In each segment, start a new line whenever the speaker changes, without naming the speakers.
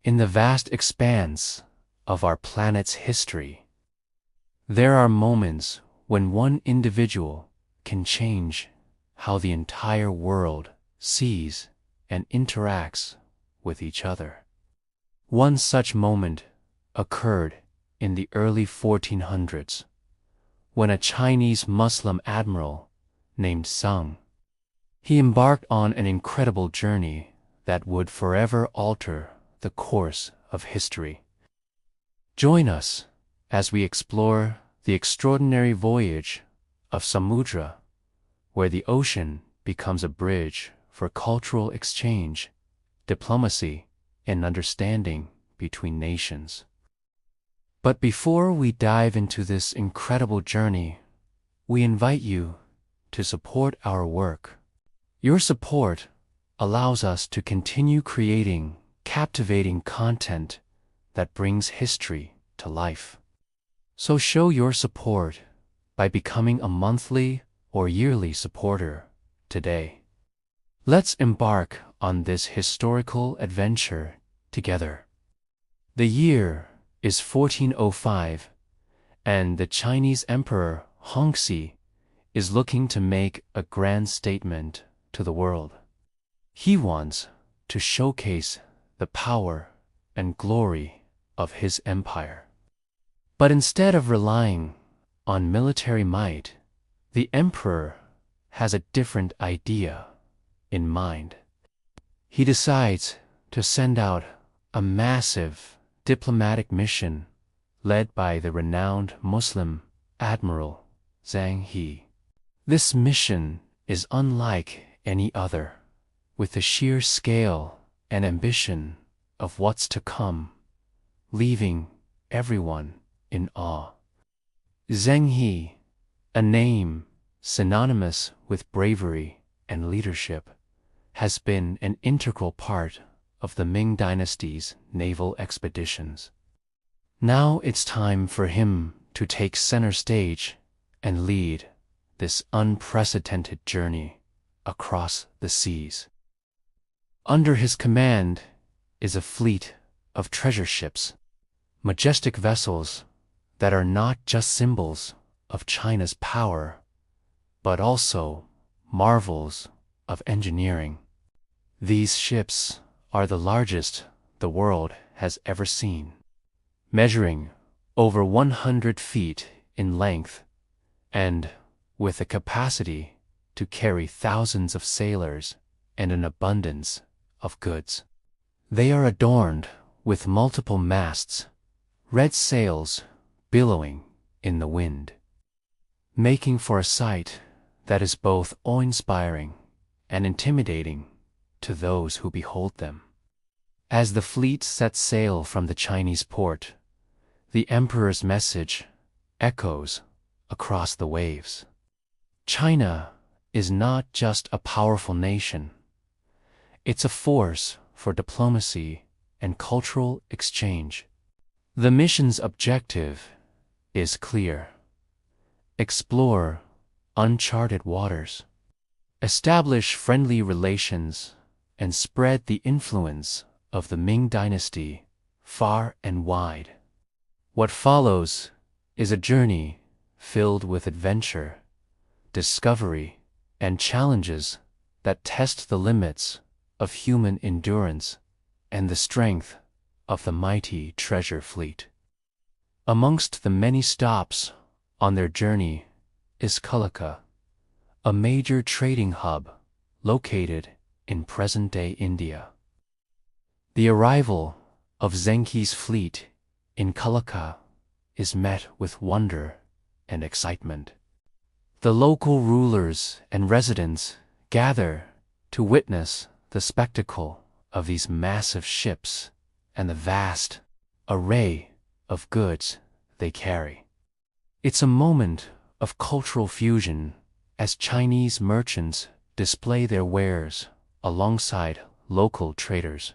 In the vast expanse of our planet's history, there are moments when one individual can change how the entire world sees and interacts with each other. One such moment occurred in the early 1400s, when a Chinese Muslim admiral named Zheng He embarked on an incredible journey that would forever alter the course of history. Join us as we explore the extraordinary voyage of Samudra, where the ocean becomes a bridge for cultural exchange, diplomacy, and understanding between nations. But before we dive into this incredible journey, we invite you to support our work. Your support allows us to continue creating captivating content that brings history to life. So show your support by becoming a monthly or yearly supporter today. Let's embark on this historical adventure together. The year is 1405, and the Chinese Emperor Hongxi is looking to make a grand statement to the world. He wants to showcase the power and glory of his empire. But instead of relying on military might, the emperor has a different idea in mind. He decides to send out a massive diplomatic mission led by the renowned Muslim Admiral Zheng He. This mission is unlike any other, with the sheer scale and ambition of what's to come, leaving everyone in awe. Zheng He, a name synonymous with bravery and leadership, has been an integral part of the Ming Dynasty's naval expeditions. Now it's time for him to take center stage and lead this unprecedented journey across the seas. Under his command is a fleet of treasure ships, majestic vessels that are not just symbols of China's power, but also marvels of engineering. These ships are the largest the world has ever seen, measuring over 100 feet in length and with a capacity to carry thousands of sailors and an abundance of goods. They are adorned with multiple masts, red sails billowing in the wind, making for a sight that is both awe-inspiring and intimidating to those who behold them. As the fleet sets sail from the Chinese port, the emperor's message echoes across the waves. China is not just a powerful nation. It's a force for diplomacy and cultural exchange. The mission's objective is clear: explore uncharted waters, establish friendly relations, and spread the influence of the Ming Dynasty far and wide. What follows is a journey filled with adventure, discovery, and challenges that test the limits of human endurance and the strength of the mighty treasure fleet. Amongst the many stops on their journey is Calicut, a major trading hub located in present-day India. The arrival of Zheng He's fleet in Calicut is met with wonder and excitement. The local rulers and residents gather to witness the spectacle of these massive ships and the vast array of goods they carry. It's a moment of cultural fusion as Chinese merchants display their wares alongside local traders.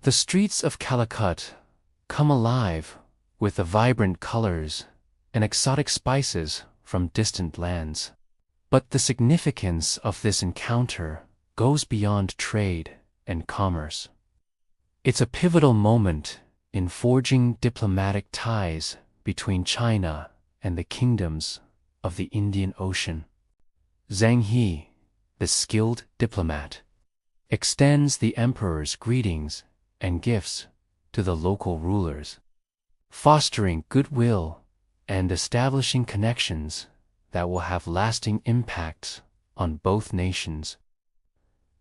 The streets of Calicut come alive with the vibrant colors and exotic spices from distant lands. But the significance of this encounter goes beyond trade and commerce. It's a pivotal moment in forging diplomatic ties between China and the kingdoms of the Indian Ocean. Zheng He, the skilled diplomat, extends the emperor's greetings and gifts to the local rulers, fostering goodwill and establishing connections that will have lasting impacts on both nations.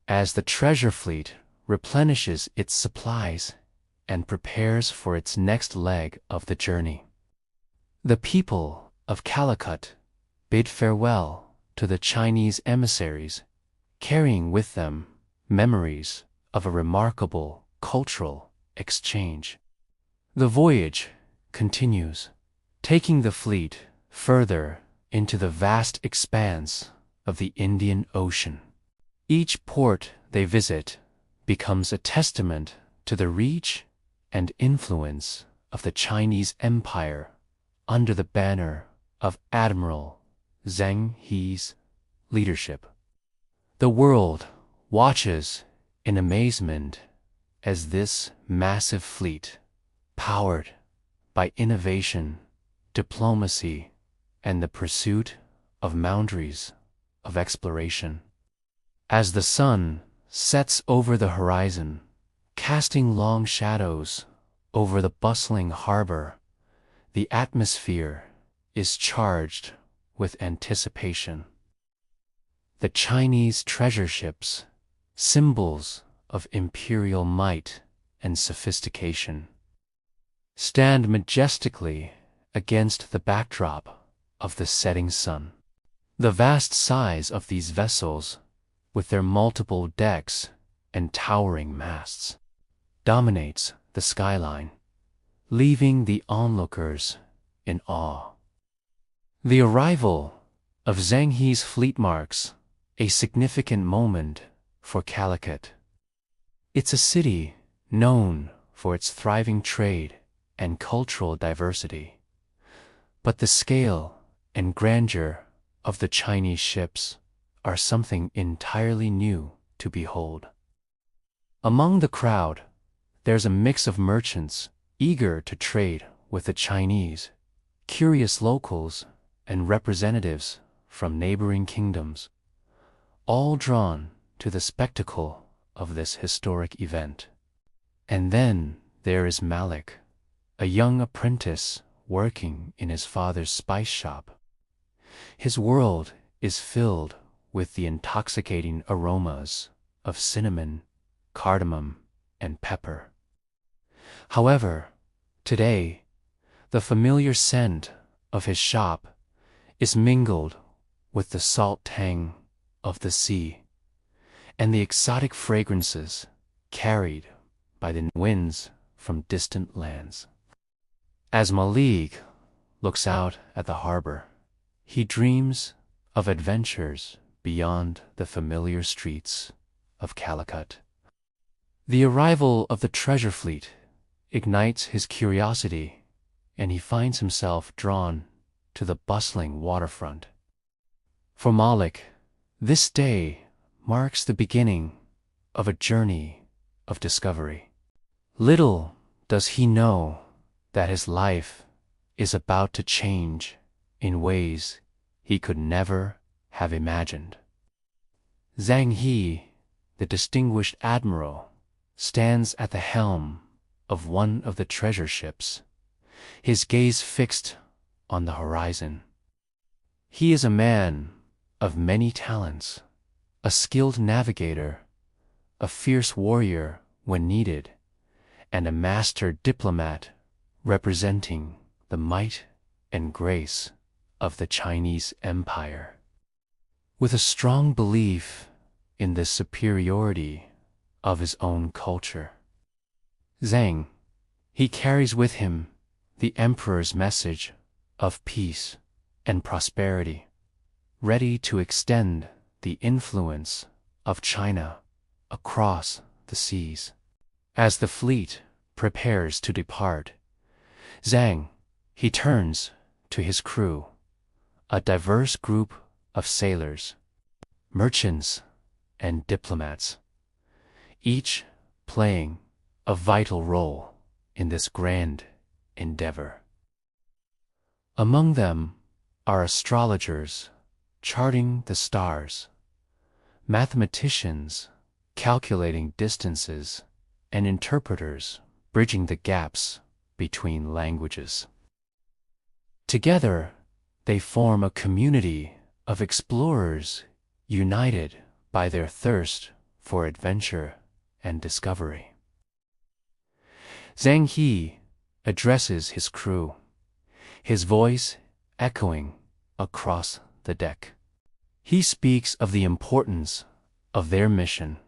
As the treasure fleet replenishes its supplies and prepares for its next leg of the journey, the people of Calicut bid farewell to the Chinese emissaries, carrying with them memories of a remarkable cultural exchange. The voyage continues, taking the fleet further into the vast expanse of the Indian Ocean. Each port they visit becomes a testament to the reach and influence of the Chinese Empire under the banner of Admiral Zheng He's leadership. The world watches in amazement as this massive fleet, powered by innovation, diplomacy, and the pursuit of boundaries of exploration. As the sun sets over the horizon, casting long shadows over the bustling harbor, the atmosphere is charged with anticipation. The Chinese treasure ships, symbols of imperial might and sophistication, stand majestically against the backdrop of the setting sun. The vast size of these vessels, with their multiple decks and towering masts, dominates the skyline, leaving the onlookers in awe. The arrival of Zheng He's fleet marks a significant moment for Calicut. It's a city known for its thriving trade and cultural diversity, but the scale and grandeur of the Chinese ships are something entirely new to behold. Among the crowd, there's a mix of merchants eager to trade with the Chinese, curious locals, and representatives from neighboring kingdoms, all drawn to the spectacle of this historic event. And then there is Malik, a young apprentice working in his father's spice shop. His world is filled with the intoxicating aromas of cinnamon, cardamom, and pepper. However, today, the familiar scent of his shop is mingled with the salt tang of the sea and the exotic fragrances carried by the winds from distant lands. As Malik looks out at the harbor, he dreams of adventures beyond the familiar streets of Calicut. The arrival of the treasure fleet ignites his curiosity, and he finds himself drawn to the bustling waterfront. For Malik, this day marks the beginning of a journey of discovery. Little does he know that his life is about to change in ways he could never have imagined. Zheng He, the distinguished admiral, stands at the helm of one of the treasure ships, his gaze fixed on the horizon. He is a man of many talents, a skilled navigator, a fierce warrior when needed, and a master diplomat representing the might and grace of the Chinese Empire. With a strong belief in the superiority of his own culture, Zheng He carries with him the emperor's message of peace and prosperity, ready to extend the influence of China across the seas. As the fleet prepares to depart, Zheng He turns to his crew, a diverse group of sailors, merchants, and diplomats, each playing a vital role in this grand endeavor. Among them are astrologers charting the stars, mathematicians calculating distances, and interpreters bridging the gaps between languages. Together, they form a community of explorers united by their thirst for adventure and discovery. Zheng He addresses his crew, his voice echoing across the deck. He speaks of the importance of their mission,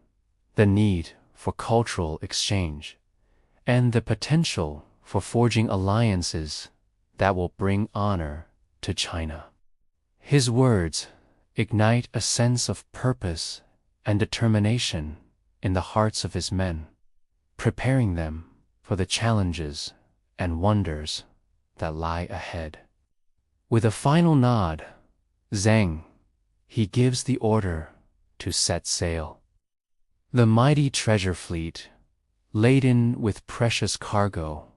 the need for cultural exchange, and the potential for forging alliances that will bring honor to China. His words ignite a sense of purpose and determination in the hearts of his men, preparing them for the challenges and wonders that lie ahead. With a final nod, Zheng He gives the order to set sail. The mighty treasure fleet, laden with precious cargo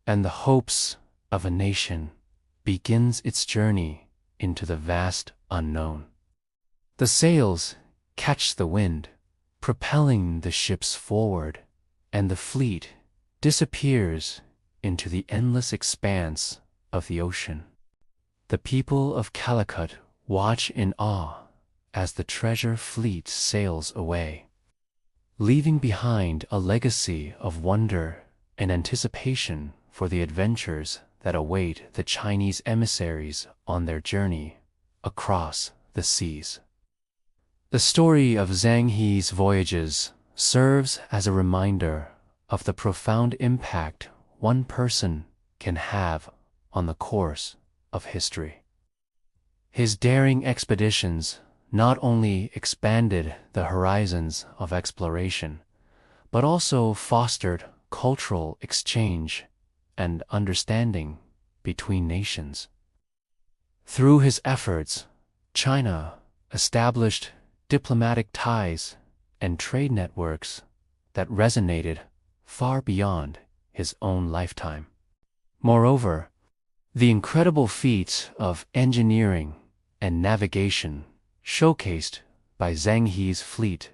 and the hopes of a nation, begins its journey into the vast unknown. The sails catch the wind, propelling the ships forward, and the fleet disappears into the endless expanse of the ocean. The people of Calicut watch in awe as the treasure fleet sails away, leaving behind a legacy of wonder and anticipation for the adventures that await the Chinese emissaries on their journey across the seas. The story of Zheng He's voyages serves as a reminder of the profound impact one person can have on the course of history. His daring expeditions not only expanded the horizons of exploration, but also fostered cultural exchange and understanding between nations. Through his efforts, China established diplomatic ties and trade networks that resonated far beyond his own lifetime. Moreover, the incredible feats of engineering and navigation showcased by Zheng He's fleet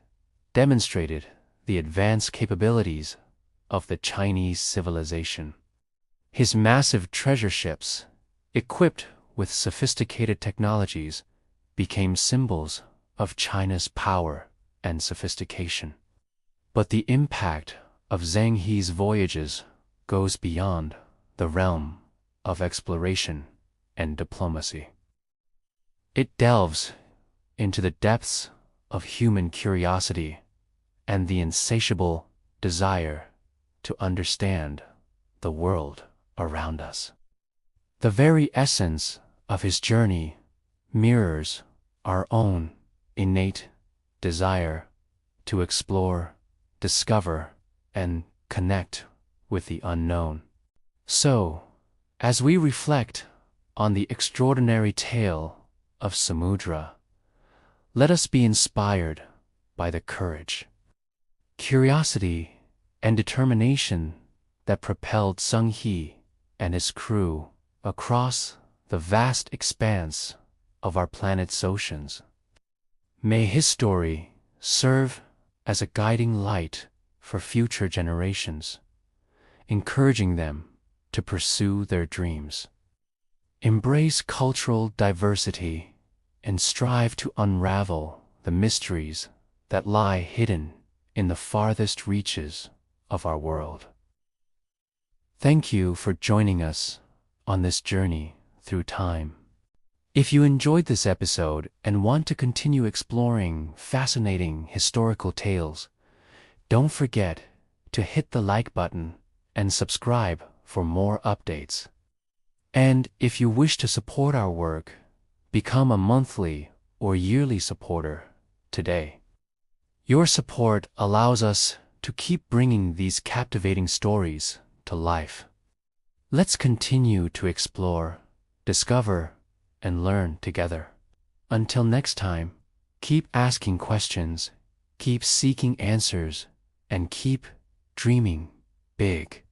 demonstrated the advanced capabilities of the Chinese civilization. His massive treasure ships, equipped with sophisticated technologies, became symbols of China's power and sophistication. But the impact of Zheng He's voyages goes beyond the realm of exploration and diplomacy. It delves into the depths of human curiosity and the insatiable desire to understand the world around us. The very essence of his journey mirrors our own innate desire to explore, discover, and connect with the unknown. So, as we reflect on the extraordinary tale of Samudra, let us be inspired by the courage, curiosity, and determination that propelled Zheng He and his crew across the vast expanse of our planet's oceans. May his story serve as a guiding light for future generations, encouraging them to pursue their dreams, embrace cultural diversity, and strive to unravel the mysteries that lie hidden in the farthest reaches of our world. Thank you for joining us on this journey through time. If you enjoyed this episode and want to continue exploring fascinating historical tales, don't forget to hit the like button and subscribe for more updates. And if you wish to support our work, become a monthly or yearly supporter today. Your support allows us to keep bringing these captivating stories to life. Let's continue to explore, discover, and learn together. Until next time, keep asking questions, keep seeking answers, and keep dreaming big.